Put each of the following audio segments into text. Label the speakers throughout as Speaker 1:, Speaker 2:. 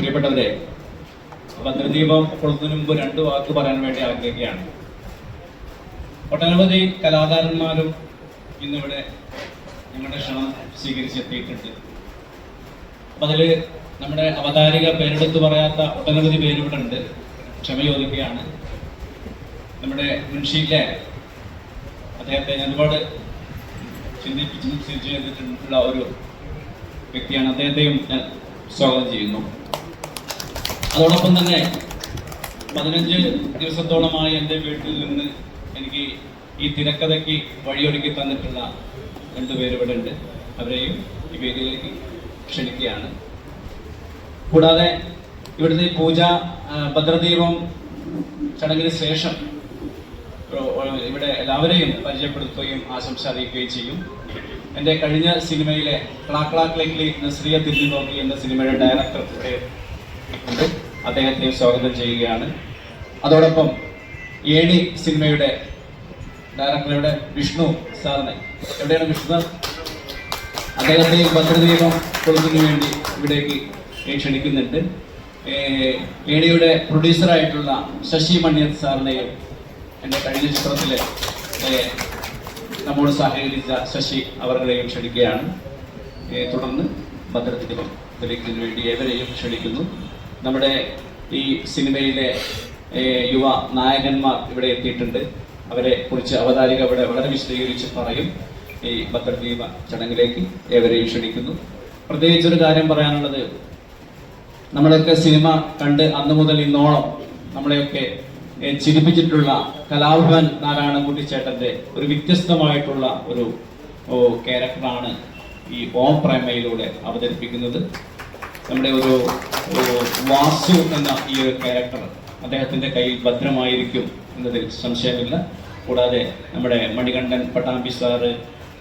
Speaker 1: പ്രിയപ്പെട്ടവരെ, ഭദ്രദീപം കൊളുത്തുന്നതിന് മുമ്പ് 2 വാക്ക് പറയാൻ വേണ്ടി ആഗ്രഹിക്കുകയാണ്. ഒട്ടനവധി കലാകാരന്മാരും ഇന്നിവിടെ ഞങ്ങളുടെ ക്ഷണം സ്വീകരിച്ചെത്തിയിട്ടുണ്ട്. അപ്പം അതിൽ നമ്മുടെ അവതാരിക പേരെടുത്ത് പറയാത്ത ഒട്ടനവധി പേരിവിടെ ഉണ്ട്. ക്ഷമ ചോദിക്കുകയാണ്. നമ്മുടെ മുൻഷിയിലെ അദ്ദേഹത്തെ ഞാൻ ഒരുപാട് ചിന്തിപ്പിച്ച് ചെയ്തിട്ടുള്ള ഒരു വ്യക്തിയാണ്. അദ്ദേഹത്തെയും ഞാൻ സ്വാഗതം ചെയ്യുന്നു. അതോടൊപ്പം തന്നെ 15 ദിവസത്തോളമായി എൻ്റെ വീട്ടിൽ നിന്ന് എനിക്ക് ഈ തിരക്കഥയ്ക്ക് വഴിയൊരുക്കി തന്നിട്ടുള്ള 2 പേര് ഇവിടെ ഉണ്ട്. അവരെയും ഈ വേദിയിലേക്ക് ക്ഷണിക്കുകയാണ്. കൂടാതെ ഇവിടുത്തെ പൂജ ഭദ്രദീപം ചടങ്ങിന് ശേഷം ഇവിടെ എല്ലാവരെയും പരിചയപ്പെടുത്തുകയും ആശംസ അറിയിക്കുകയും ചെയ്യും. എൻ്റെ കഴിഞ്ഞ സിനിമയിലെ ക്ലാക്ലാക്ലേക്കിലെ നസ്രിയ തിരിഞ്ഞു നോക്കി എന്ന സിനിമയുടെ ഡയറക്ടർ ഇവിടെ ഉണ്ട്. അദ്ദേഹത്തെ സ്വാഗതം ചെയ്യുകയാണ്. അതോടൊപ്പം ഏണി സിനിമയുടെ ഡയറക്ടറുടെ വിഷ്ണു സാറിനെ, എവിടെയാണ് വിഷ്ണു സാർ? അദ്ദേഹത്തെ ഭദ്രദീപം കൊളുത്തുന്നതിന് വേണ്ടി ഇവിടേക്ക് ക്ഷണിക്കുന്നുണ്ട്. ഏണിയുടെ പ്രൊഡ്യൂസറായിട്ടുള്ള ശശി മണ്യത്ത് സാറിനെയും എൻ്റെ കഴിഞ്ഞ ചിത്രത്തിൽ നമ്മോട് സഹകരിച്ച ശശി അവരുടെയും ക്ഷണിക്കുകയാണ്. തുടർന്ന് ഭദ്രദീപം തെളിയിക്കുന്നതിന് വേണ്ടി ഏവരെയും ക്ഷണിക്കുന്നു. നമ്മുടെ ഈ സിനിമയിലെ യുവ നായകന്മാർ ഇവിടെ എത്തിയിട്ടുണ്ട്. അവരെ കുറിച്ച് അവതാരിക ഇവിടെ വളരെ വിശദീകരിച്ച് പറയും. ഈ ഭദ്രദീപ ചടങ്ങിലേക്ക് ഏവരെയും ക്ഷണിക്കുന്നു. പ്രത്യേകിച്ചൊരു കാര്യം പറയാനുള്ളത്, നമ്മളൊക്കെ സിനിമ കണ്ട് അന്ന് മുതൽ ഇന്നോളം നമ്മളെയൊക്കെ ചിരിപ്പിച്ചിട്ടുള്ള കലാഭവൻ നാരായണൻകുട്ടി ചേട്ടൻ്റെ ഒരു വ്യത്യസ്തമായിട്ടുള്ള ഒരു ക്യാരക്ടറാണ് ഈ ഓം പ്രേമയിലൂടെ അവതരിപ്പിക്കുന്നത്. നമ്മുടെ ഒരു വാസു എന്ന ഈ ഒരു ക്യാരക്ടർ അദ്ദേഹത്തിൻ്റെ കയ്യിൽ ഭദ്രമായിരിക്കും എന്നതിൽ സംശയമില്ല. കൂടാതെ നമ്മുടെ മണികണ്ഠൻ പട്ടാമ്പി സാറ്,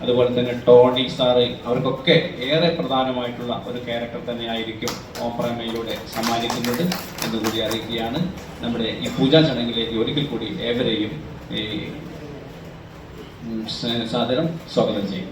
Speaker 1: അതുപോലെ തന്നെ ടോണി സാറ്, അവർക്കൊക്കെ ഏറെ പ്രധാനമായിട്ടുള്ള ഒരു ക്യാരക്ടർ തന്നെയായിരിക്കും ഓം പ്രേമയിലൂടെ സമ്മാനിക്കുന്നത് എന്നുകൂടി അറിയിക്കുകയാണ്. നമ്മുടെ ഈ പൂജാ ചടങ്ങിലേക്ക് ഒരിക്കൽ കൂടി ഏവരെയും സാദരം സ്വാഗതം ചെയ്യും.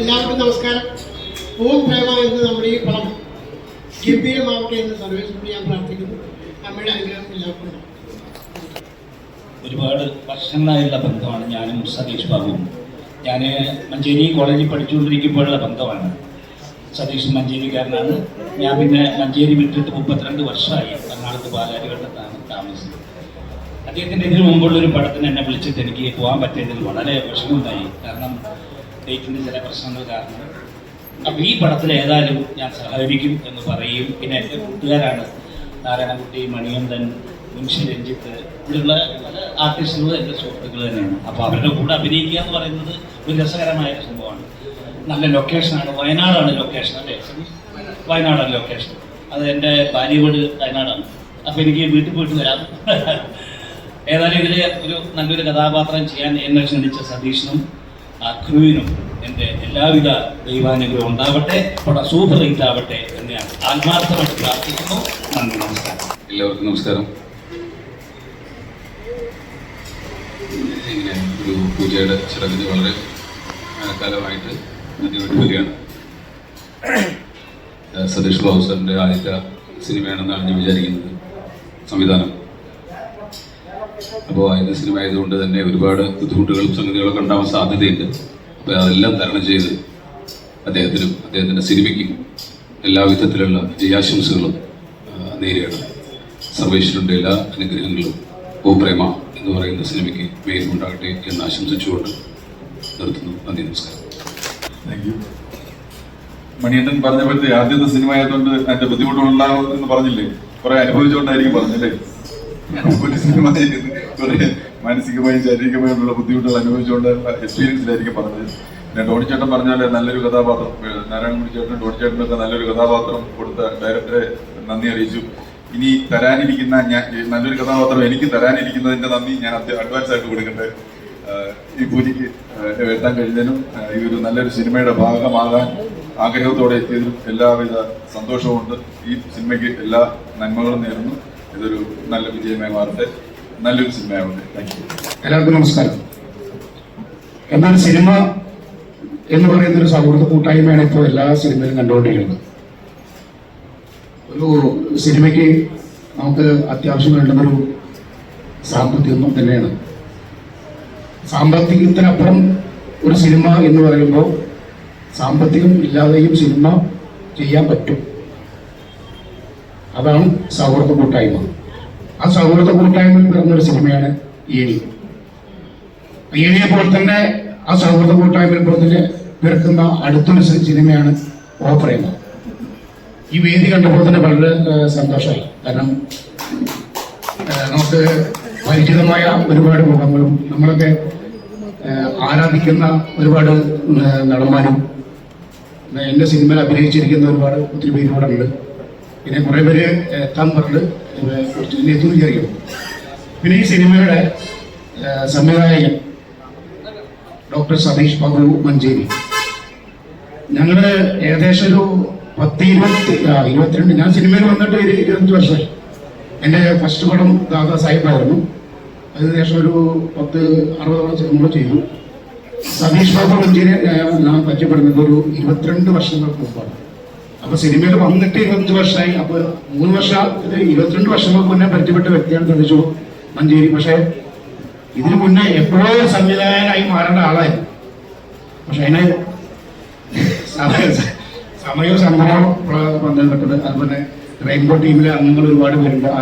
Speaker 2: എല്ലാവർക്കും നമസ്കാരം. ഓം പ്രേമ എന്ന് നമ്മുടെ ഈ പടം ഗംഭീരമാവട്ടെ എന്ന് സർവേശ്വരൻ ഞാൻ പ്രാർത്ഥിക്കുന്നു. അമ്മയുടെ അനുഗ്രഹം എല്ലാവർക്കും.
Speaker 3: ഒരുപാട് വർഷങ്ങളായുള്ള ബന്ധമാണ് ഞാനും സതീഷ് ബാബുവും. ഞാൻ മഞ്ചേരി കോളേജിൽ പഠിച്ചുകൊണ്ടിരിക്കുമ്പോഴുള്ള ബന്ധമാണ്. സതീഷ് മഞ്ചേരിക്കാരനാണ്. ഞാൻ പിന്നെ മഞ്ചേരി വിട്ടിട്ട് 32 വർഷമായി എറണാകുളത്ത് പാലാരിവട്ടത്താണ് താമസിച്ചത്. അദ്ദേഹത്തിൻ്റെ ഇതിനു മുമ്പുള്ളൊരു പടത്തിന് എന്നെ വിളിച്ചിട്ട് എനിക്ക് പോകാൻ പറ്റിയതിൽ വളരെ വിഷമമുണ്ടായി. കാരണം ഡേറ്റിൻ്റെ ചില പ്രശ്നങ്ങൾ കാരണം. അപ്പോൾ ഈ പടത്തിൽ ഏതായാലും ഞാൻ സഹകരിക്കും എന്ന് പറയും. പിന്നെ എൻ്റെ കൂട്ടുകാരാണ് നാരായണൻകുട്ടി, മണികണ്ഠൻ, മുൻഷി രഞ്ജിത്ത്, ഇവിടെയുള്ള പല ആർട്ടിസ്റ്റുകൾ എൻ്റെ സുഹൃത്തുക്കൾ തന്നെയാണ്. അപ്പോൾ അവരുടെ കൂടെ അഭിനയിക്കുക എന്ന് പറയുന്നത് ഒരു രസകരമായ സംഭവമാണ്. നല്ല ലൊക്കേഷനാണ്. വയനാടാണ് ലൊക്കേഷൻ അല്ലേ? വയനാടാണ് ലൊക്കേഷൻ. അത് എൻ്റെ ഭാര്യ വീട് വയനാടാണ്. അപ്പോൾ എനിക്ക് വീട്ടിൽ പോയിട്ട് വരാം. ഏതായാലും ഇതിൽ ഒരു നല്ലൊരു കഥാപാത്രം ചെയ്യാൻ എന്നെ ക്ഷണിച്ച സതീഷിനും ക്രൂവിനും എൻ്റെ എല്ലാവിധ ദൈവാനുഗ്രഹം ഉണ്ടാവട്ടെ. അവിടെ സൂപ്പർ ഹിറ്റ് ആവട്ടെ എന്ന് ഞാൻ ആത്മാർത്ഥമായിട്ട് പ്രാർത്ഥിക്കുന്നു. നന്ദി, നമസ്കാരം.
Speaker 4: എല്ലാവർക്കും നമസ്കാരം. ഇങ്ങനെ ഒരു പൂജയുടെ ചടങ്ങിന് വളരെ കാലമായിട്ട് ആദ്യമായിട്ട് വരികയാണ്. സതീഷ് ബാബു സാറിൻ്റെ ആദ്യത്തെ സിനിമയാണെന്നാണ് ഞാൻ വിചാരിക്കുന്നത്, സംവിധാനം. അപ്പോൾ ആദ്യത്തെ സിനിമ ആയതുകൊണ്ട് തന്നെ ഒരുപാട് ബുദ്ധിമുട്ടുകളും സംഗതികളൊക്കെ ഉണ്ടാവാൻ സാധ്യതയുണ്ട്. അപ്പോൾ അതെല്ലാം തരണം ചെയ്ത് അദ്ദേഹത്തിനും അദ്ദേഹത്തിൻ്റെ സിനിമയ്ക്കും എല്ലാവിധത്തിലുള്ള ജയാശംസകളും നേരിടണം. സർവേശ്വരൻ്റെ എല്ലാ അനുഗ്രഹങ്ങളും ഓ പ്രേമ എന്ന് പറയുന്ന സിനിമയ്ക്ക് മേലുണ്ടാകട്ടെ എന്ന് ആശംസിച്ചുകൊണ്ട് നിർത്തുന്നു. നന്ദി, നമസ്കാരം.
Speaker 5: Thank you. മണിയണ്ണൻ പറഞ്ഞപ്പോഴത്തെ ആദ്യത്തെ സിനിമ ആയതുകൊണ്ട് അതിന്റെ ബുദ്ധിമുട്ടുണ്ടാകും എന്ന് പറഞ്ഞില്ലേ? കുറെ അനുഭവിച്ചുകൊണ്ടായിരിക്കും പറഞ്ഞല്ലേ? ഒരു സിനിമ കുറെ മാനസികമായും ശാരീരികമായുള്ള ബുദ്ധിമുട്ടുകൾ അനുഭവിച്ചുകൊണ്ടുള്ള എക്സ്പീരിയൻസിലായിരിക്കും പറഞ്ഞത്. പിന്നെ ടോണിച്ചേട്ടൻ പറഞ്ഞാൽ നല്ലൊരു കഥാപാത്രം, നാരായണൻകുട്ടി ചേട്ടനും ടോണിച്ചേട്ടനൊക്കെ നല്ലൊരു കഥാപാത്രം കൊടുത്ത ഡയറക്ടറെ നന്ദി അറിയിച്ചു. ഇനി തരാനിരിക്കുന്ന നല്ലൊരു കഥാപാത്രം എനിക്ക് തരാനിരിക്കുന്നതിന്റെ നന്ദി ഞാൻ അഡ്വാൻസ് ആയിട്ട് കൊടുക്കട്ടെ. ഈ പൂജയ്ക്ക് എത്താൻ കഴിഞ്ഞതിനും ഈ ഒരു നല്ലൊരു സിനിമയുടെ ഭാഗമാകാൻ ആഗ്രഹത്തോടെ എത്തിയതിനും എല്ലാവിധ സന്തോഷവുമുണ്ട്. ഈ സിനിമയ്ക്ക് എല്ലാ നന്മകളും നേരുന്നു. ഇതൊരു നല്ല വിജയമായി മാറട്ടെ, നല്ലൊരു സിനിമയാവട്ടെ. Thank you.
Speaker 6: എല്ലാവർക്കും നമസ്കാരം. എന്നാൽ സിനിമ എന്ന് പറയുന്ന ഒരു സൗഹൃദ കൂട്ടായ്മയാണ് ഇപ്പോൾ എല്ലാ സിനിമയിലും കണ്ടുകൊണ്ടിരിക്കുന്നത്. ഒരു സിനിമയ്ക്ക് നമുക്ക് അത്യാവശ്യം വേണ്ടുന്നൊരു സാമ്പത്തികം തന്നെയാണ്. സാമ്പത്തികത്തിനപ്പുറം ഒരു സിനിമ എന്ന് പറയുമ്പോൾ സാമ്പത്തികം ഇല്ലാതെയും സിനിമ ചെയ്യാൻ പറ്റും. അതാണ് സൗഹൃദ കൂട്ടായ്മ. ആ സൗഹൃദ കൂട്ടായ്മയിൽ പിറന്നൊരു സിനിമയാണ് ഏണി. ഏണിയെ പോലെ തന്നെ ആ സൗഹൃദ കൂട്ടായ്മയിൽ പിറക്കുന്ന അടുത്തൊരു സിനിമയാണ് ഓ പ്രേമ. ഈ വേദി കണ്ടപ്പോൾ തന്നെ വളരെ സന്തോഷമായി. കാരണം നമുക്ക് പരിചിതമായ ഒരുപാട് മുഖങ്ങളും നമ്മളൊക്കെ ആരാധിക്കുന്ന ഒരുപാട് നടന്മാരും എൻ്റെ സിനിമയിൽ അഭിനയിച്ചിരിക്കുന്ന ഒത്തിരി പേര് ഇവിടെ ഉണ്ട്. പിന്നെ കുറേ പേര് എത്താൻ പറഞ്ഞിട്ട് എത്തുമെന്ന് വിചാരിക്കും. പിന്നെ ഈ സിനിമയുടെ സംവിധായകൻ ഡോക്ടർ സതീഷ് ബാബു മഞ്ചേരി. ഞങ്ങൾ ഏകദേശം ഒരു 22 ഞാൻ സിനിമയിൽ വന്നിട്ട് 25 വർഷമായി. എൻ്റെ ഫസ്റ്റ് പടം ദാദാ സാഹിബായിരുന്നു. ഏകദേശം ഒരു 10-60 സിനിമകൾ ചെയ്തു. സതീഷ് ബാബു മഞ്ചേരി ഞാൻ പരിചയപ്പെടുന്നത് ഒരു 22 വർഷങ്ങൾക്ക് മുമ്പാണ്. അപ്പൊ സിനിമയിൽ വന്നിട്ട് 25 വർഷമായി. അപ്പൊ 3 വർഷം 22 വർഷങ്ങൾക്ക് മുന്നേ പരിചയപ്പെട്ട വ്യക്തിയാണ് സതീഷ് മഞ്ചേരി. പക്ഷെ ഇതിനു മുന്നേ എപ്പോഴോ സംവിധായകനായി മാറേണ്ട ആളായിരുന്നു. പക്ഷെ അതിന് സമയവും സമ്മതവും ബന്ധപ്പെട്ടത്. അതുപോലെ റെയിൻബോ ടീമിലെ അംഗങ്ങൾ ഒരുപാട് പേരുണ്ട്. ആ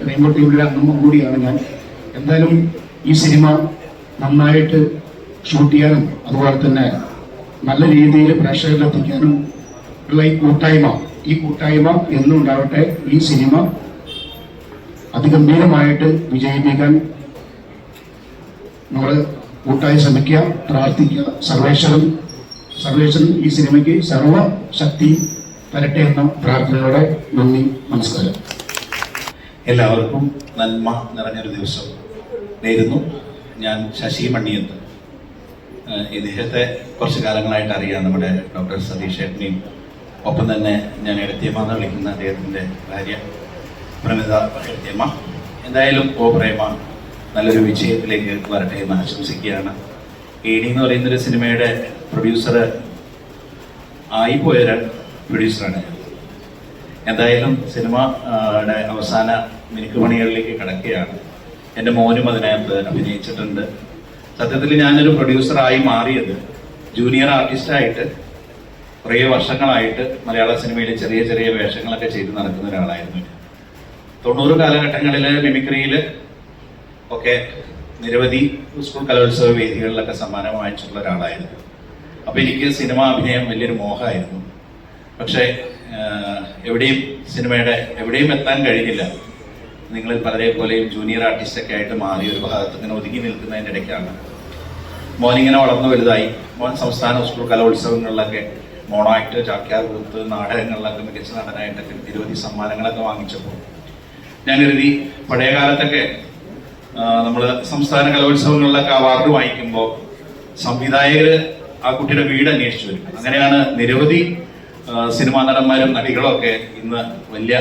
Speaker 6: റെയിൻബോ ടീമിലെ അംഗം കൂടിയാണ് ഞാൻ. എന്തായാലും ഈ സിനിമ നന്നായിട്ട് ഷൂട്ട് ചെയ്യാനും അതുപോലെ തന്നെ നല്ല രീതിയിൽ പ്രേക്ഷകരിലെത്തിക്കാനും ഉള്ള ഈ കൂട്ടായ്മ എന്നും ഉണ്ടാവട്ടെ. ഈ സിനിമ അതിഗംഭീരമായിട്ട് വിജയിപ്പിക്കാൻ നമ്മൾ കൂട്ടായി ശ്രമിക്കുക, പ്രാർത്ഥിക്കുക. സർവേശ്വരൻ ഈ സിനിമയ്ക്ക് സർവശക്തി തരട്ടെ എന്ന പ്രാർത്ഥനയോടെ നന്ദി, നമസ്കാരം.
Speaker 3: എല്ലാവർക്കും നന്മ നിറഞ്ഞൊരു ദിവസം നേരുന്നു. ഞാൻ ശശി മണിയത്ത്. ഇദ്ദേഹത്തെ കുറച്ച് കാലങ്ങളായിട്ട് അറിയാം, നമ്മുടെ ഡോക്ടർ സതീഷ് ഏട്ടനെയും. ഒപ്പം തന്നെ ഞാൻ എടത്തിയമ്മ എന്ന് വിളിക്കുന്ന അദ്ദേഹത്തിൻ്റെ ഭാര്യ പ്രമിത എടത്തിയമ്മ. എന്തായാലും ഓ പ്രേമ നല്ലൊരു വിജയത്തിലേക്ക് വരട്ടെ എന്ന് ആശംസിക്കുകയാണ്. ഏണി എന്ന് പറയുന്നൊരു സിനിമയുടെ പ്രൊഡ്യൂസർ ആയിപ്പോയൊരു പ്രൊഡ്യൂസറാണ്. എന്തായാലും സിനിമയുടെ അവസാന മിനുക്കുമണികളിലേക്ക് കിടക്കുകയാണ്.
Speaker 7: എൻ്റെ മോനും അതിനകത്ത് അഭിനയിച്ചിട്ടുണ്ട്. സത്യത്തിൽ ഞാനൊരു പ്രൊഡ്യൂസറായി മാറിയത് ജൂനിയർ ആർട്ടിസ്റ്റായിട്ട് കുറേ വർഷങ്ങളായിട്ട് മലയാള സിനിമയിൽ ചെറിയ ചെറിയ വേഷങ്ങളൊക്കെ ചെയ്ത് നടക്കുന്ന ഒരാളായിരുന്നു. 90 കാലഘട്ടങ്ങളിൽ മിമിക്രിയിൽ ഒക്കെ നിരവധി സ്കൂൾ കലോത്സവ വേദികളിലൊക്കെ സമ്മാനം വാങ്ങിച്ചിട്ടുള്ള ഒരാളായിരുന്നു. അപ്പോൾ എനിക്ക് സിനിമ അഭിനയം വലിയൊരു മോഹമായിരുന്നു. പക്ഷേ എവിടെയും എത്താൻ കഴിഞ്ഞില്ല. നിങ്ങളിൽ പലരെ പോലെയും ജൂനിയർ ആർട്ടിസ്റ്റൊക്കെ ആയിട്ട് മാറി ഒരു ഭാഗത്ത് ഇങ്ങനെ ഒതുങ്ങി നിൽക്കുന്നതിൻ്റെ ഇടയ്ക്കാണ് മോനിങ്ങനെ വളർന്നു വലുതായി. മോൻ സംസ്ഥാന school കലോത്സവങ്ങളിലൊക്കെ mono act, Chakyar Koothu, നാടകങ്ങളിലൊക്കെ മികച്ച നടനായിട്ടൊക്കെ നിരവധി സമ്മാനങ്ങളൊക്കെ വാങ്ങിച്ചപ്പോൾ ഞാൻ കരുതി പഴയ കാലത്തൊക്കെ നമ്മൾ സംസ്ഥാന കലോത്സവങ്ങളിലൊക്കെ അവാർഡ് വാങ്ങിക്കുമ്പോൾ സംവിധായകർ ആ കുട്ടിയുടെ വീട് അന്വേഷിച്ചു വരും. അങ്ങനെയാണ് നിരവധി സിനിമാ നടന്മാരും നടികളും ഒക്കെ ഇന്ന് വലിയ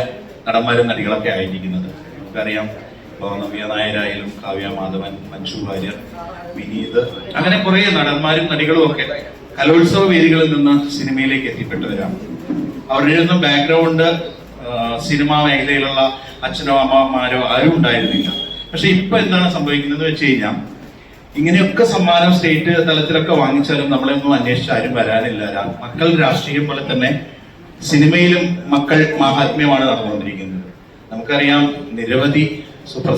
Speaker 7: നടന്മാരും നടികളൊക്കെ ആയിരിക്കുന്നത്. നമുക്കറിയാം, ഇപ്പോൾ നവ്യ നായരായാലും കാവ്യ മാധവൻ, മഞ്ജു വാര്യർ, വിനീത്, അങ്ങനെ കുറേ നടന്മാരും നടികളും ഒക്കെ കലോത്സവ വേദികളിൽ നിന്ന് സിനിമയിലേക്ക് എത്തിപ്പെട്ടവരാണ്. അവരുടെ ഒന്നും ബാക്ക്ഗ്രൗണ്ട് സിനിമാ മേഖലയിലുള്ള അച്ഛനോ അമ്മമാരോ ആരും ഉണ്ടായിരുന്നില്ല. പക്ഷെ ഇപ്പൊ എന്താണ് സംഭവിക്കുന്നത് വെച്ച് കഴിഞ്ഞാൽ, ഇങ്ങനെയൊക്കെ സമ്മാനം സ്റ്റേറ്റ് തലത്തിലൊക്കെ വാങ്ങിച്ചാലും നമ്മളെയൊന്നും അന്വേഷിച്ച് ആരും വരാനില്ല. മക്കൾ രാഷ്ട്രീയം പോലെ തന്നെ സിനിമയിലും മക്കൾ മാഹാത്മ്യമാണ് നടന്നുകൊണ്ടിരിക്കുന്നത്. നമുക്കറിയാം, നിരവധി സൂപ്പർ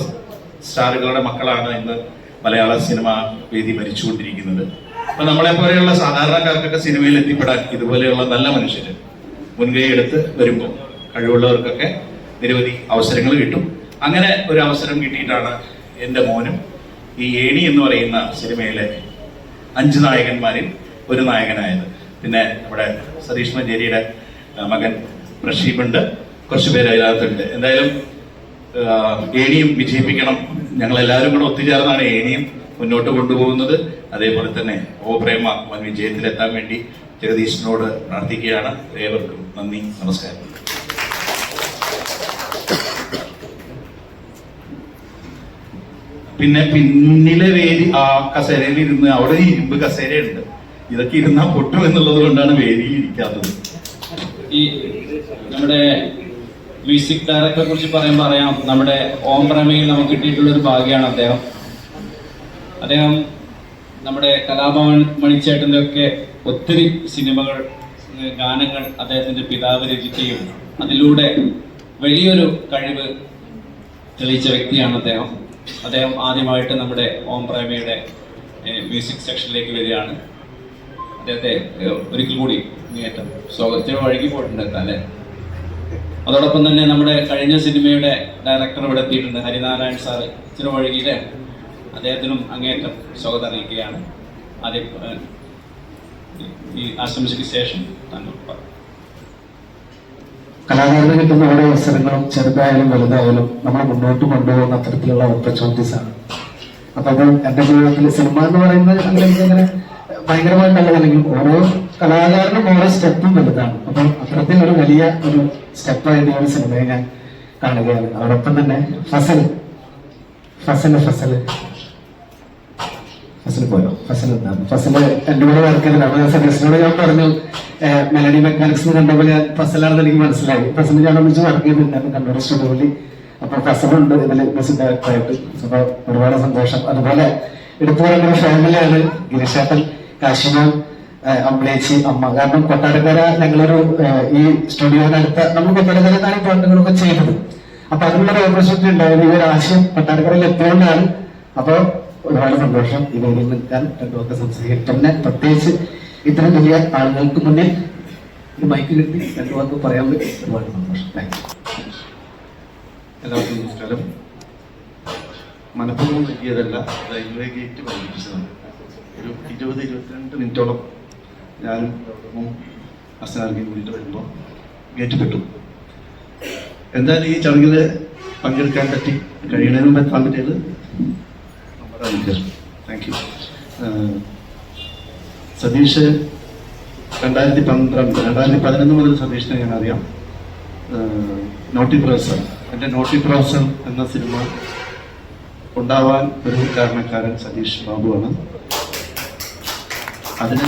Speaker 7: സ്റ്റാറുകളുടെ മക്കളാണ് ഇന്ന് മലയാള സിനിമ വേദി ഭരിച്ചുകൊണ്ടിരിക്കുന്നത്. അപ്പൊ നമ്മളെ പോലെയുള്ള സാധാരണക്കാർക്കൊക്കെ സിനിമയിൽ എത്തിപ്പെടാൻ ഇതുപോലെയുള്ള നല്ല മനുഷ്യര് മുൻകൈ എടുത്ത് വരുമ്പോൾ കഴിവുള്ളവർക്കൊക്കെ നിരവധി അവസരങ്ങൾ കിട്ടും. അങ്ങനെ ഒരു അവസരം കിട്ടിയിട്ടാണ് എൻ്റെ മോനും ഈ ഏണി എന്ന് പറയുന്ന സിനിമയിലെ 5 നായകന്മാരിൽ ഒരു നായകനായത്. പിന്നെ നമ്മുടെ സതീഷ് മഞ്ചേരിയുടെ മകൻ പ്രഷീബുണ്ട്, കുറച്ച് പേര് അതിനകത്തുണ്ട്. എന്തായാലും ഏണിയും വിജയിപ്പിക്കണം. ഞങ്ങളെല്ലാവരും കൂടെ ഒത്തുചേർന്നാണ് ഏണിയും മുന്നോട്ട് കൊണ്ടുപോകുന്നത്. അതേപോലെ തന്നെ ഓ പ്രേമ വൻ വിജയത്തിലെത്താൻ വേണ്ടി ജഗദീശനോട് പ്രാർത്ഥിക്കുകയാണ്. ഏവർക്കും നന്ദി, നമസ്കാരം. പിന്നെ പിന്നിലെ വേദി ആ കസേരയിൽ ഇരുന്ന്, അവിടെ ഒരു ഇരുമ്പ് കസേരയുണ്ട്, ഇതൊക്കെ ഇരുന്നാൽ പൊട്ടും എന്നുള്ളത് കൊണ്ടാണ് വേദിയിൽ ഇരിക്കാത്തത്.
Speaker 1: ഈ നമ്മുടെ മ്യൂസിക് ഡയറക്ടറെ കുറിച്ച് പറയാം. നമ്മുടെ ഓം പ്രേമയിൽ നമുക്ക് കിട്ടിയിട്ടുള്ള ഒരു ഭാഗ്യമാണ് അദ്ദേഹം നമ്മുടെ കലാഭവൻ മണിച്ചേട്ടൻ്റെ ഒക്കെ ഒത്തിരി സിനിമകൾ, ഗാനങ്ങൾ അദ്ദേഹത്തിന്റെ പിതാവ് രചിക്കുകയും അതിലൂടെ വലിയൊരു കഴിവ് തെളിയിച്ച വ്യക്തിയാണ് അദ്ദേഹം ആദ്യമായിട്ട് നമ്മുടെ ഓം പ്രേമയുടെ മ്യൂസിക് സെക്ഷനിലേക്ക് വരികയാണ്. അദ്ദേഹത്തെ ഒരിക്കൽ കൂടി സ്വാഗതത്തിന് വഴങ്ങി പോയിട്ടുണ്ട് അല്ലേ. അതോടൊപ്പം തന്നെ നമ്മുടെ കഴിഞ്ഞ സിനിമയുടെ ഡയറക്ടർ ഇവിടെ എത്തിയിട്ടുണ്ട്, ഹരിനാരായൺ സാറ്. ഇച്ചിരി വഴകിയില്ലേ, അദ്ദേഹത്തിനും അങ്ങേയറ്റം സ്വാഗതം അറിയിക്കുകയാണ്. ആദ്യം ഈ ആശംസയ്ക്ക് ശേഷം താങ്കൾ
Speaker 6: കലാകാരന് കിട്ടുന്ന ഓരോ അവസരങ്ങളും ചെറുതായാലും വലുതായാലും നമ്മൾ മുന്നോട്ട് കൊണ്ടുപോകുന്ന അത്തരത്തിലുള്ള ഓപ്പർച്യൂണിറ്റീസ് ആണ്. അപ്പൊ അത് എന്റെ ജീവിതത്തിൽ സിനിമ എന്ന് പറയുന്നത് അങ്ങനെ ഭയങ്കരമായിട്ടുള്ളതല്ലെങ്കിൽ ഓരോ കലാകാരനും ഓരോ സ്റ്റെപ്പും വലുതാണ്. അപ്പൊ അത്തരത്തിൽ ഒരു വലിയ ഒരു സ്റ്റെപ്പായിട്ട് ഈ സിനിമയെ ഞാൻ കാണുകയാണ്. അതോടൊപ്പം തന്നെ ഫസൽ പോയോ? ഫസൽ എന്താണ്? ഫസല് എന്റെ കൂടെ വർക്കലാണ്. സജസ്റ്റിനോട് ഞാൻ പറഞ്ഞു, മെലഡി മെക്കാനിക്സ് കണ്ടപ്പോൾ ഞാൻ ഫസലാണെന്ന് എനിക്ക് മനസ്സിലായി. ഫസൽ ഞാൻ ഒന്നിച്ച് വർക്ക് ചെയ്തിട്ടുണ്ടായിരുന്നു കണ്ണൂർ സ്റ്റുഡിയോയിൽ. അപ്പൊ ഫസലുണ്ട് ഇതിൽ മ്യൂസിക് ഡയറക്ടറായിട്ട്. അപ്പൊ ഒരുപാട് സന്തോഷം. അതുപോലെ എടുത്തു പറയുന്ന ഒരു ഫാമിലിയാണ് ഗിരിശാട്ടൻ, കാശിമാൻ, അമ്പിളേച്ചി, അമ്മ. കാരണം കൊട്ടാരക്കര ഞങ്ങളൊരു ഈ സ്റ്റുഡിയോനടുത്ത നമ്മൾ കൊട്ടാരക്കരത്താണ് ഈ പാട്ടുകളൊക്കെ ചെയ്തത്. അപ്പൊ അതിനുള്ളൊരു ഓപ്പർച്യൂണിറ്റി ഉണ്ടായത് ഈ ഒരു ആശയം കൊട്ടാരക്കരയിൽ എത്തിയോണ്ടാണ്. അപ്പൊ ഒരുപാട് സന്തോഷം ഈ വേദിയിൽ നിൽക്കാൻ, രണ്ടുമൊക്കെ സംസാരിക്കാൻ. പിന്നെ പ്രത്യേകിച്ച് ഇത്തരം വലിയ ആളുകൾക്ക് മുന്നിൽ ഒരു മൈക്ക് കിട്ടി രണ്ടുമൊക്കെ പറയാൻ പറ്റി ഒരുപാട് സന്തോഷം. Thank you.
Speaker 5: എല്ലാവർക്കും നമസ്കാരം. മനഃപൂർവ്വം നൽകിയതല്ല, റെയിൽവേ ഗേറ്റ് പഠിപ്പിച്ചതാണ്. ഒരു 20-22 മിനിറ്റോളം ഞാനും അസ്നാർക്കും കൂടിയിട്ട് വരുമ്പോൾ ഗേറ്റ് പെട്ടു. എന്തായാലും ഈ ചടങ്ങിൽ പങ്കെടുക്കാൻ പറ്റി, കഴിയുന്നതിന് മുമ്പ് എത്താൻ പറ്റിയത് നമ്മുടെ അനുഗ്രഹം. Thank you. സതീഷ് 2011 മുതൽ സതീഷിനെ ഞാൻ അറിയാം. നോട്ടി പ്രൊഫസർ, എൻ്റെ നോട്ടി പ്രൊഫസർ എന്ന സിനിമ ഉണ്ടാവാൻ ഒരു കാരണക്കാരൻ സതീഷ് ബാബുവാണ്. അതിന്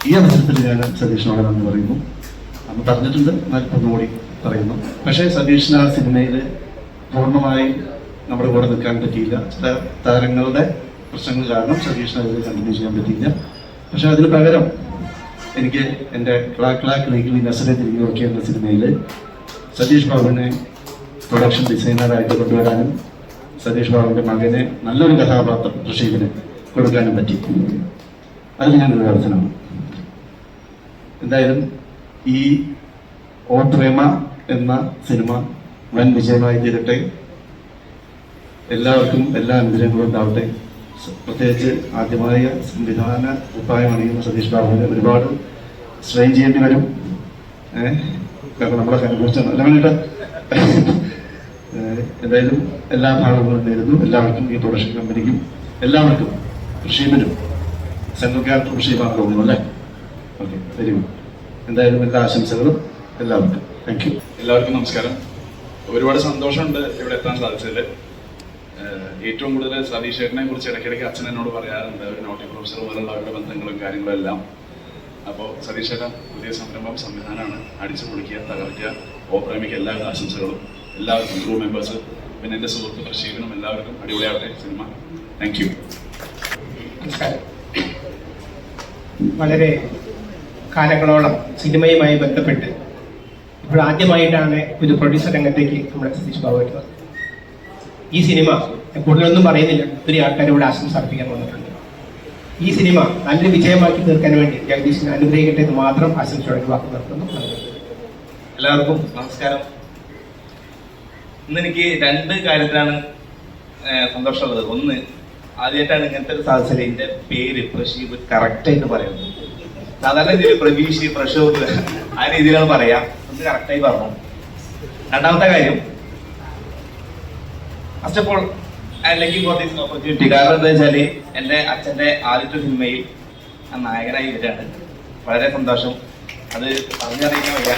Speaker 5: ഈ അവസരത്തിൽ ഞാൻ സതീഷിനോട് നന്ദി പറയുന്നു. അന്ന് പറഞ്ഞിട്ടുണ്ട്, എന്നാൽ ഒന്നുകൂടി പറയുന്നു. പക്ഷേ സതീഷിന് ആ സിനിമയിൽ പൂർണ്ണമായും
Speaker 8: നമ്മുടെ കൂടെ നിൽക്കാൻ പറ്റിയില്ല. ചില താരങ്ങളുടെ പ്രശ്നങ്ങൾ കാരണം സതീഷിന് അത് കണ്ടിന്യൂ ചെയ്യാൻ പറ്റിയില്ല. പക്ഷെ അതിന് പകരം എനിക്ക് എൻ്റെ ക്ലാക്ക് ലീഗിൽ നസറെ തിരികെ നോക്കിയ എന്ന സിനിമയിൽ സതീഷ് ബാബുവിനെ പ്രൊഡക്ഷൻ ഡിസൈനറായിട്ട് കൊണ്ടുവരാനും സതീഷ് ബാബുവിൻ്റെ മകനെ നല്ലൊരു കഥാപാത്രം ഋഷീദിന് കൊടുക്കാനും പറ്റി. അതിൽ ഞാൻ വിവർത്തനമാണ്. എന്തായാലും ഈ ഓ പ്രേമ എന്ന സിനിമ വൻ വിജയമായി തീരട്ടെ. എല്ലാവർക്കും എല്ലാ അനുഗ്രഹങ്ങളും ഉണ്ടാവട്ടെ. പ്രത്യേകിച്ച് ആദ്യമായ സംവിധാന ഉപായം അണിയുന്ന സതീഷ് ബാബുവിന് ഒരുപാട് സ്ട്രെയിൻ ചെയ്യേണ്ടി വരും. കാരണം നമ്മളൊക്കെ അനുഭവിച്ചാണ് അല്ല വേണ്ട. എന്തായാലും എല്ലാ ഭാഗങ്ങളും നേരുന്നു. എല്ലാവർക്കും ഈ പ്രൊഡക്ഷൻ കമ്പനിക്കും എല്ലാവർക്കും ഋഷീമിനും സെൻട്രൽ ക്യാരക്ടർ ഋഷീമാണ് തോന്നുന്നു അല്ലേ? Okay, very good. എന്തായാലും എല്ലാ ആശംസകളും എല്ലാവർക്കും. Thank you.
Speaker 5: എല്ലാവർക്കും നമസ്കാരം. ഒരുപാട് സന്തോഷമുണ്ട് ഇവിടെ എത്താൻ സാധിച്ചതിൽ. ഏറ്റവും കൂടുതൽ സതീഷ് ചേട്ടനെ കുറിച്ച് ഇടയ്ക്കിടയ്ക്ക് അച്ഛൻ എന്നോട് പറയാറുണ്ട്, ഒരു നോട്ടി പ്രൊഫസർ പോലുള്ള അവരുടെ ബന്ധങ്ങളും കാര്യങ്ങളും എല്ലാം. അപ്പോൾ സതീഷ് ചേട്ടൻ പുതിയ സംരംഭം സംവിധാനമാണ്, അടിച്ചു പൊളിക്കുക, തകർക്കുക. ഓ പ്രേമയ്ക്ക് എല്ലാ ആശംസകളും. എല്ലാവർക്കും ക്രൂ മെമ്പേഴ്സ്, പിന്നെ എൻ്റെ സുഹൃത്ത് ഋഷീദിനും എല്ലാവർക്കും അടിപൊളിയാവട്ടെ സിനിമ. Thank you.
Speaker 2: നമസ്കാരം. വളരെ കാലങ്ങളോളം സിനിമയുമായി ബന്ധപ്പെട്ട് ഇപ്പോൾ ആദ്യമായിട്ടാണ് ഒരു പ്രൊഡ്യൂസർ രംഗത്തേക്ക് നമ്മുടെ സതീഷ് ബാബു വരുന്നത്. ഈ സിനിമ കൂടുതലൊന്നും പറയുന്നില്ല, ഒത്തിരി ആൾക്കാരോട് ആശംസ അർപ്പിക്കാൻ വന്നിട്ടുണ്ട്. ഈ സിനിമ നല്ലൊരു വിജയമാക്കി തീർക്കാൻ വേണ്ടി ജഗദീഷിനെ അനുഗ്രഹിക്കട്ടെ എന്ന് മാത്രം ആശംസയോടെ വാക്ക് നിർത്തുന്നു.
Speaker 7: എല്ലാവർക്കും നമസ്കാരം. ഇന്ന് എനിക്ക് രണ്ട് കാര്യത്തിലാണ് സന്തോഷമുള്ളത്. ഒന്ന്, ആദ്യമായിട്ടാണ് ഇങ്ങനത്തെ ഒരു സാഹചര്യം എൻ്റെ പേര് പ്രശീബ് കറക്റ്റായിട്ട് പറയുന്നത്. സാധാരണ രീതിയിൽ പ്രവീഷ്, പ്രശോഭ് ആ രീതിയിലാണ് പറയാം. ഒന്ന് കറക്റ്റായി പറഞ്ഞു. രണ്ടാമത്തെ കാര്യം, first of all I like for this opportunity. കാരണം എന്താ വെച്ചാൽ എൻ്റെ അച്ഛൻ്റെ ആദ്യത്തെ സിനിമയിൽ നായകനായി വരികയാണ്. വളരെ സന്തോഷം. അത് പറഞ്ഞറിയിക്കാൻ വയ്യ.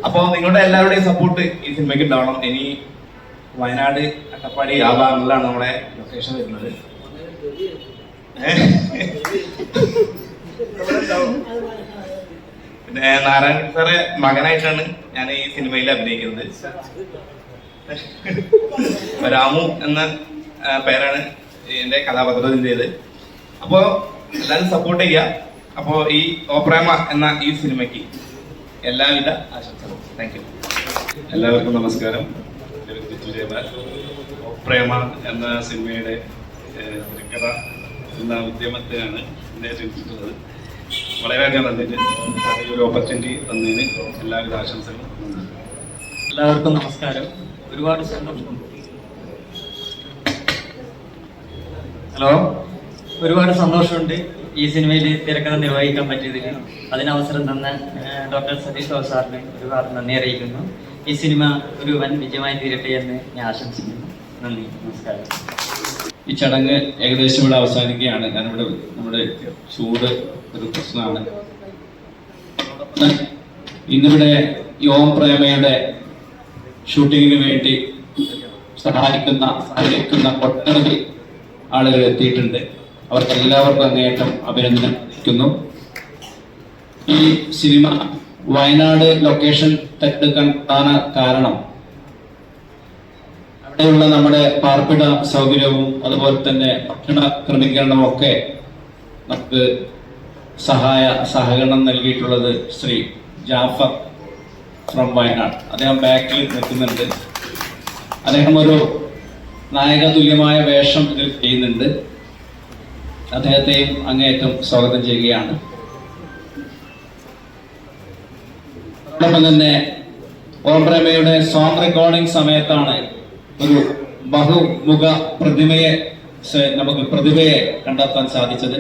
Speaker 7: അപ്പോൾ നിങ്ങളുടെ എല്ലാവരുടെയും സപ്പോർട്ട് ഈ സിനിമയ്ക്ക് ഉണ്ടാവണം. ഇനി വയനാട്, അട്ടപ്പാടി ആ ഭാഗങ്ങളിലാണ് നമ്മുടെ ലൊക്കേഷൻ വരുന്നത്. പിന്നെ നാരായണ സാറെ മകനായിട്ടാണ് ഞാൻ ഈ സിനിമയിൽ അഭിനയിക്കുന്നത്. രാമു എന്ന പേരാണ് എൻ്റെ കഥാപാത്രത്തിൻ്റെത്. അപ്പോൾ എല്ലാവരും സപ്പോർട്ട് ചെയ്യുക. അപ്പോൾ ഈ ഓ പ്രേമ എന്ന ഈ സിനിമയ്ക്ക് എല്ലാവിധ ആശംസകളും. Thank you.
Speaker 5: എല്ലാവർക്കും നമസ്കാരം. ഓ പ്രേമ എന്ന സിനിമയുടെ തിരക്കഥ എന്ന ഉദ്യമത്തിനാണ് എന്നെ ക്ഷണിച്ചിട്ടുള്ളത്. വളരെയധികം നന്ദിട്ട് ഈ ഒരു ഓപ്പർച്യൂണിറ്റി തന്നതിന് എല്ലാവിധ ആശംസകളും.
Speaker 9: എല്ലാവർക്കും നമസ്കാരം. ഒരുപാട് സന്തോഷം. ഹലോ, ഒരുപാട് സന്തോഷമുണ്ട് ഈ സിനിമയിൽ തിരക്കഥ നിർവഹിക്കാൻ പറ്റിയതിന്. അതിനവസരം തന്ന ഡോക്ടർ സതീഷ് ബാബു സാറിന് ഒരുപാട് നന്ദി അറിയിക്കുന്നു. ഈ സിനിമ ഒരു വൻ വിജയമായി തീരട്ടെ എന്ന് ഞാൻ ആശംസിക്കുന്നു. നന്ദി, നമസ്കാരം.
Speaker 1: ഈ ചടങ്ങ് ഏകദേശം ഇവിടെ അവസാനിക്കുകയാണ്. കാരണം ഇവിടെ നമ്മുടെ ചൂട് ഒരു പ്രശ്നമാണ്. ഇന്നിവിടെ ഈ ഓം പ്രേമയുടെ ഷൂട്ടിങ്ങിന് വേണ്ടി സഹായിക്കുന്ന ഒട്ടനവധി ആളുകൾ എത്തിയിട്ടുണ്ട്. അവർക്ക് എല്ലാവർക്കും അങ്ങേയറ്റം അഭിനന്ദിക്കുന്നു. ഈ സിനിമ വയനാട് ലൊക്കേഷൻ തെരഞ്ഞെടുക്കാൻ പ്രധാന കാരണം അവിടെയുള്ള നമ്മുടെ പാർപ്പിട സൗകര്യവും അതുപോലെ തന്നെ ഭക്ഷണ ക്രമീകരണവും ഒക്കെ നമുക്ക് സഹകരണം നൽകിയിട്ടുള്ളത് ശ്രീ ജാഫർ ഫ്രം വയനാട്. അദ്ദേഹം ബാക്കിൽ നിൽക്കുന്നുണ്ട്. അദ്ദേഹം ഒരു നായക തുല്യമായ വേഷം ഇതിൽ ചെയ്യുന്നുണ്ട്. അദ്ദേഹത്തെയും അങ്ങേയറ്റം സ്വാഗതം ചെയ്യുകയാണ്. അതോടൊപ്പം തന്നെ ഓം പ്രേമയുടെ സോങ് റെക്കോർഡിംഗ് സമയത്താണ് ഒരു ബഹുമുഖ പ്രതിഭയെ കണ്ടെത്താൻ സാധിച്ചത്.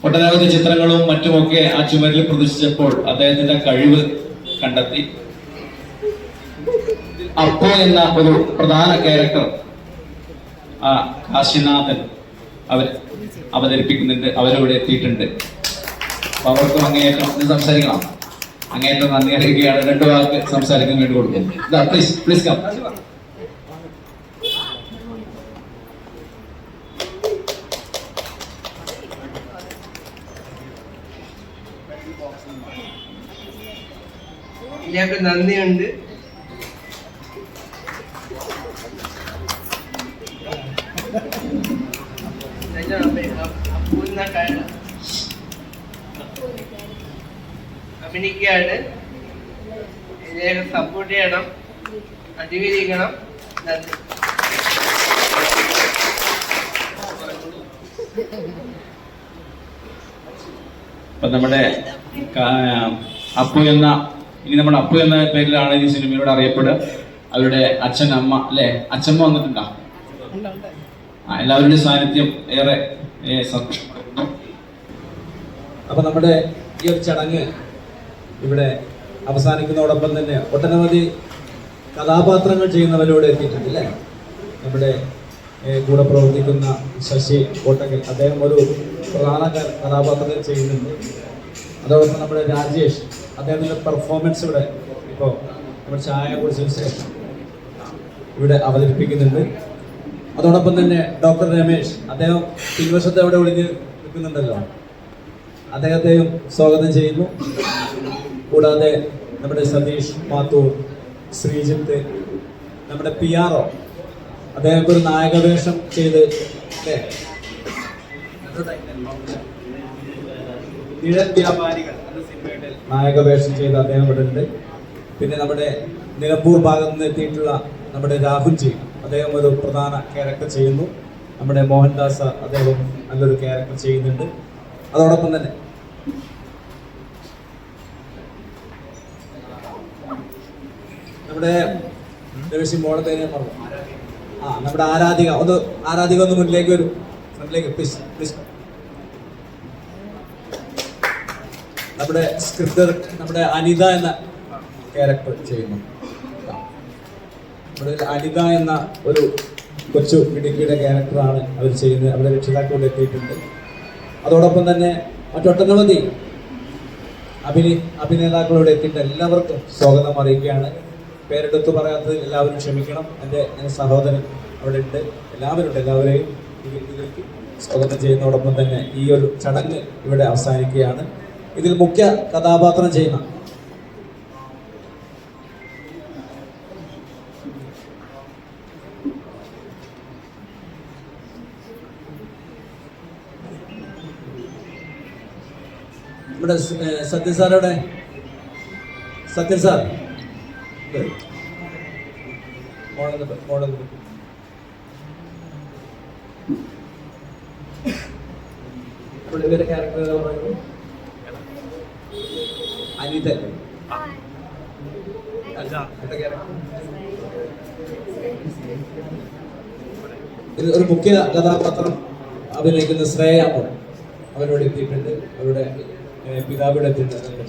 Speaker 1: ഒട്ടനവധി ചിത്രങ്ങളും മറ്റുമൊക്കെ ആ ചുമരിൽ പ്രദർശിച്ചപ്പോൾ അദ്ദേഹത്തിന്റെ കഴിവ് കണ്ടെത്തി. അപ്പോ എന്ന ഒരു പ്രധാന ക്യാരക്ടർ ആ കാശിനാഥൻ അവതരിപ്പിക്കുന്നുണ്ട്. അവരിവിടെ എത്തിയിട്ടുണ്ട്. അപ്പൊ അവർക്കും അങ്ങേയറ്റം സംസാരിക്കണം. അങ്ങേയറ്റം നന്ദി അറിയിക്കുകയാണ്. 2 വാക്ക് സംസാരിക്കാൻ വേണ്ടി കൊടുക്കും. Please come.
Speaker 2: എല്ലാവർക്കും നന്ദിയുണ്ട്. അഭിനയിക്കാണ്, എല്ലാവരും സപ്പോർട്ട് ചെയ്യണം, അധികരിക്കണം. നന്ദി.
Speaker 1: അപ്പം നമ്മുടെ അപ്പു എന്ന ഇനി നമ്മുടെ അപ്പു എന്ന പേരിലാണ് ഈ സിനിമയോട് അറിയപ്പെടുക. അവരുടെ അച്ഛൻ, അമ്മ അല്ലേ, അച്ഛമ്മ വന്നിട്ടുണ്ടോ? എല്ലാവരുടെയും സാന്നിധ്യം ഏറെ സന്തോഷപ്പെടുന്നു.
Speaker 10: അപ്പൊ നമ്മുടെ ഈ ഒരു ചടങ്ങ് ഇവിടെ അവസാനിക്കുന്നതോടൊപ്പം തന്നെ ഒട്ടനവധി കഥാപാത്രങ്ങൾ ചെയ്യുന്നവരോട് എത്തിയിട്ടുണ്ട് അല്ലേ? നമ്മുടെ കൂടെ പ്രവർത്തിക്കുന്ന ശശി കോട്ടക്കൽ, അദ്ദേഹം ഒരു പ്രധാന കഥാപാത്രത്തെ ചെയ്യുന്നുണ്ട്. അതോടൊപ്പം നമ്മുടെ രാജേഷ്, അദ്ദേഹത്തിൻ്റെ പെർഫോമൻസ് ഇവിടെ ഇപ്പോൾ നമ്മുടെ ചായ കുടിച്ചതിന് ശേഷം ഇവിടെ അവതരിപ്പിക്കുന്നുണ്ട്. അതോടൊപ്പം തന്നെ ഡോക്ടർ രമേശ്, അദ്ദേഹം പിൻവശത്ത് അവിടെ ഒളിഞ്ഞ് നിൽക്കുന്നുണ്ടല്ലോ, അദ്ദേഹത്തെയും സ്വാഗതം ചെയ്യുന്നു. കൂടാതെ നമ്മുടെ സതീഷ് മാത്തൂർ, ശ്രീജിത്ത്, നമ്മുടെ PRO, അദ്ദേഹം ഒരു നായകവേഷം ചെയ്ത് അല്ലേ, നിഴൽ വ്യാപാരികൾ എന്ന സിനിമയുടെ നായകവേഷം ചെയ്ത് അദ്ദേഹം ഇവിടെ ഉണ്ട്. പിന്നെ നമ്മുടെ നിലമ്പൂർ ഭാഗത്ത് നിന്ന് എത്തിയിട്ടുള്ള നമ്മുടെ രാഹുൽജി, അദ്ദേഹം ഒരു പ്രധാന ക്യാരക്ടർ ചെയ്യുന്നു. നമ്മുടെ മോഹൻദാസ്, അദ്ദേഹം നല്ലൊരു ക്യാരക്ടർ ചെയ്യുന്നുണ്ട്. അതോടൊപ്പം തന്നെ നമ്മുടെ മോളെ പേര് പറഞ്ഞു, നമ്മുടെ ആരാധിക ഒന്ന് മുന്നിലേക്ക് വരും, ഫ്രണ്ടിലേക്ക് പ്ലീസ് പ്ലീസ്. നമ്മുടെ സ്ക്രിപ്റ്റർ നമ്മുടെ അനിത എന്ന ക്യാരക്ടർ ചെയ്യുന്നു. നമ്മുടെ അനിത എന്ന ഒരു കൊച്ചു ഇടുക്കിയുടെ ക്യാരക്ടറാണ് അവർ ചെയ്യുന്നത്. അവരുടെ രക്ഷിതാക്കളോട് എത്തിയിട്ടുണ്ട്. അതോടൊപ്പം തന്നെ മറ്റൊട്ടനവധി അഭിനേതാക്കളോട് എത്തിയിട്ട് എല്ലാവർക്കും സ്വാഗതം അറിയിക്കുകയാണ്. പേരെടുത്ത് പറയാത്തത് എല്ലാവരും ക്ഷമിക്കണം. എൻ്റെ സഹോദരൻ അവിടെ ഉണ്ട്, എല്ലാവരെയും ഇതിലേക്ക് സ്വാഗതം ചെയ്യുന്നതോടൊപ്പം തന്നെ ഈ ഒരു ചടങ്ങ് ഇവിടെ അവസാനിക്കുകയാണ്. ഇതിൽ മുഖ്യ കഥാപാത്രം ചെയ്യുന്ന നമ്മുടെ സത്യൻ സാറോടെ, സത്യൻ സാർ ഇവരുടെ ക്യാരക്ടർ ഏതാ പറയുന്നത്? അനിത. ഇത് ഒരു മുഖ്യ കഥാപാത്രം അഭിനയിക്കുന്ന ശ്രേയ അവരോട് എത്തിയിട്ടുണ്ട്. അവരുടെ പിതാവിടെ എത്തിയിട്ടുണ്ട്.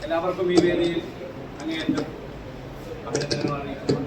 Speaker 1: എല്ലാവർക്കും ഈ വേദിയിൽ അങ്ങേയറ്റം അഭിനന്ദനങ്ങൾ അറിയിക്കുന്നു.